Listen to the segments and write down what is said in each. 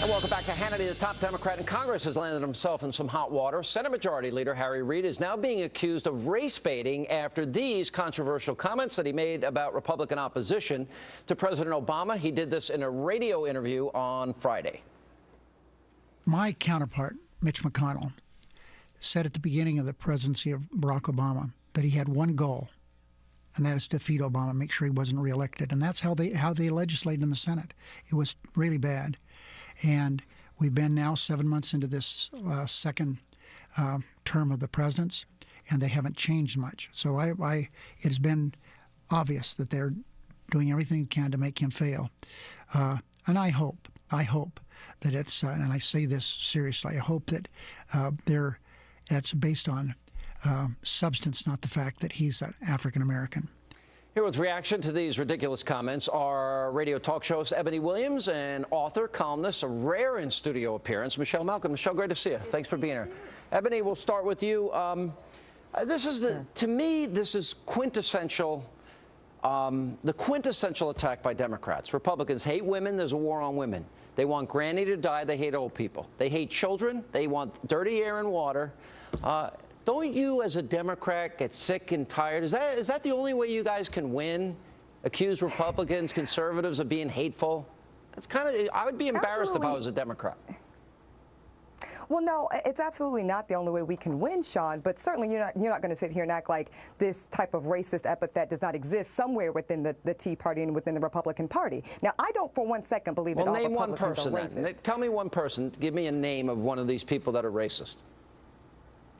And welcome back to Hannity. The top Democrat in Congress has landed himself in some hot water. Senate Majority Leader Harry Reid is now being accused of race baiting after these controversial comments that he made about Republican opposition to President Obama. He did this in a radio interview on Friday. My counterpart, Mitch McConnell, said at the beginning of the presidency of Barack Obama that he had one goal, and that is to defeat Obama, make sure he wasn't reelected. And that's how they legislate in the Senate. It was really bad. And we've been now 7 months into this second term of the president's, and they haven't changed much. So it has been obvious that they're doing everything they can to make him fail. And I hope that it's, and I say this seriously, I hope that that's based on substance, not the fact that he's an African American. Here with reaction to these ridiculous comments are radio talk show host Eboni Williams and author, columnist, a rare in-studio appearance, Michelle Malkin. Michelle, great to see you. Thanks for being here. Eboni, we'll start with you. To me, this is quintessential, the quintessential attack by Democrats. Republicans hate women. There's a war on women. They want Granny to die. They hate old people. They hate children. They want dirty air and water. Don't you, as a Democrat, get sick and tired? Is that the only way you guys can win? Accuse Republicans, conservatives of being hateful? That's kind of, I would be embarrassed if I was a Democrat. Well, no, it's absolutely not the only way we can win, Sean, but certainly you're not going to sit here and act like this type of racist epithet does not exist somewhere within the Tea Party and within the Republican Party. Now, I don't for 1 second believe that all Republicans are racist. Then. Tell me one person. Give me a name of one of these people that are racist.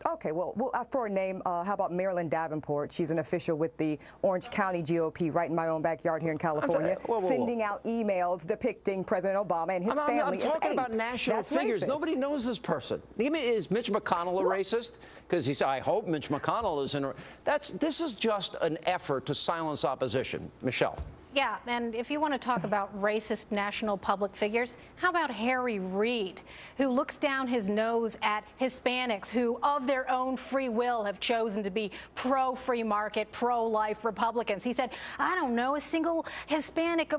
Okay, well, for a name, how about Marilyn Davenport? She's an official with the Orange County GOP right in my own backyard here in California, sending out emails depicting President Obama and his family as apes. I'm talking about national figures. Racist. Nobody knows this person. Is Mitch McConnell a racist? Because he said, I hope Mitch McConnell is in. This is just an effort to silence opposition. Michelle. Yeah, and if you want to talk about racist national public figures, how about Harry Reid, who looks down his nose at Hispanics who, of their own free will, have chosen to be pro-free market, pro-life Republicans. He said, I don't know a single Hispanic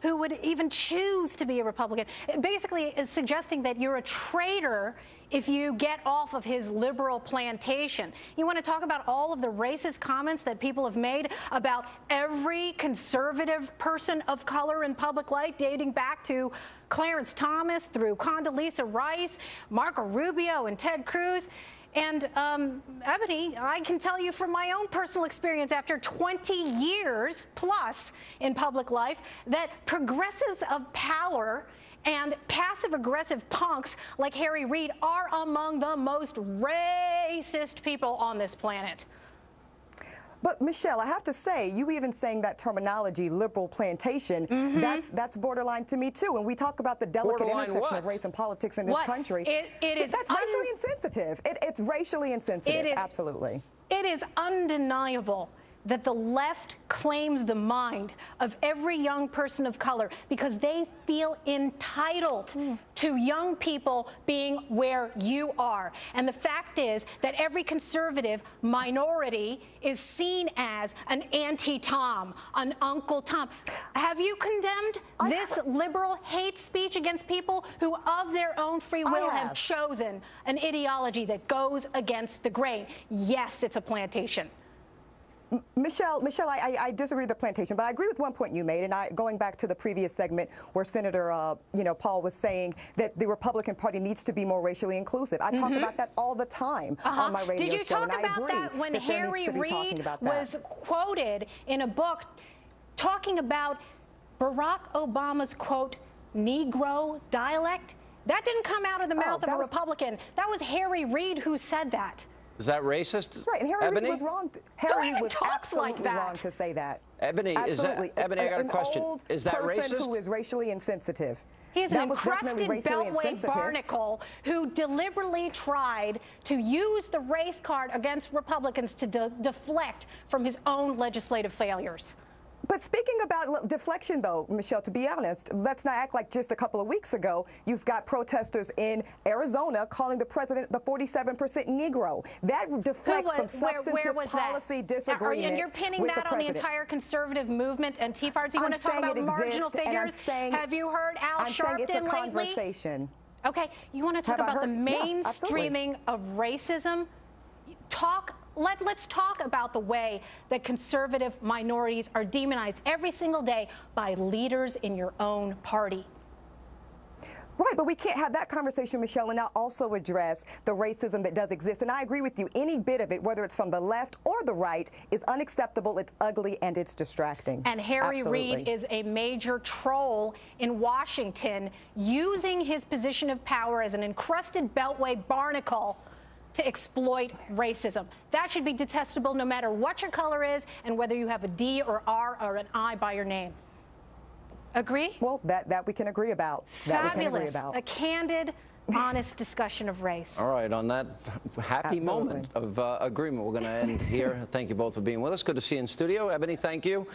who would even choose to be a Republican. Basically, is suggesting that you're a traitor if you get off of his liberal plantation. You want to talk about all of the racist comments that people have made about every conservative person of color in public life, dating back to Clarence Thomas through Condoleezza Rice, Marco Rubio, and Ted Cruz. And Eboni, I can tell you from my own personal experience after 20 years plus in public life that progressives of power and passive-aggressive punks like Harry Reid are among the most racist people on this planet. But, Michelle, I have to say, you even saying that terminology, liberal plantation, that's borderline to me, too. When we talk about the delicate intersection of race and politics in this country, that's racially insensitive. It's racially insensitive, absolutely. It is undeniable that the left claims the mind of every young person of color because they feel entitled to young people being where you are. And the fact is that every conservative minority is seen as an Auntie Tom, an Uncle Tom. Have you condemned this liberal hate speech against people who, of their own free will, have chosen an ideology that goes against the grain? Yes, it's a plantation. Michelle, I disagree with the plantation, but I agree with one point you made, and going back to the previous segment where Senator, Paul was saying that the Republican Party needs to be more racially inclusive. I talk about that all the time on my radio show, and I agree that when Harry Reid was quoted in a book talking about Barack Obama's, quote, Negro dialect? That didn't come out of the mouth of a Republican. That was Harry Reid who said that. Is that racist? Right, and Harry Reid was wrong. Harry was absolutely wrong to say that. Eboni, Eboni, I got a question. Is that racist? An old person who is racially insensitive. He's an encrusted Beltway barnacle who deliberately tried to use the race card against Republicans to deflect from his own legislative failures. But speaking about deflection, though, Michelle, to be honest, let's not act like just a couple of weeks ago, you've got protesters in Arizona calling the president the 47% Negro. That deflects from substantive policy disagreement. And you're pinning that on the entire conservative movement and Tea Party. You want to talk about marginal figures? Have you heard Al Sharpton it's a conversation. Lately? Okay, you want to talk about the mainstreaming of racism? Let's talk about the way that conservative minorities are demonized every single day by leaders in your own party. Right, but we can't have that conversation, Michelle, and not also address the racism that does exist. And I agree with you. Any bit of it, whether it's from the left or the right, is unacceptable, it's ugly, and it's distracting. And Harry Reid is a major troll in Washington, using his position of power as an encrusted Beltway barnacle to exploit racism. That should be detestable no matter what your color is and whether you have a D or R or an I by your name. Agree? Well, that we can agree about. Fabulous. A candid, honest discussion of race. All right, on that happy moment of agreement, we're going to end here. Thank you both for being with us. Good to see you in studio. Eboni, thank you.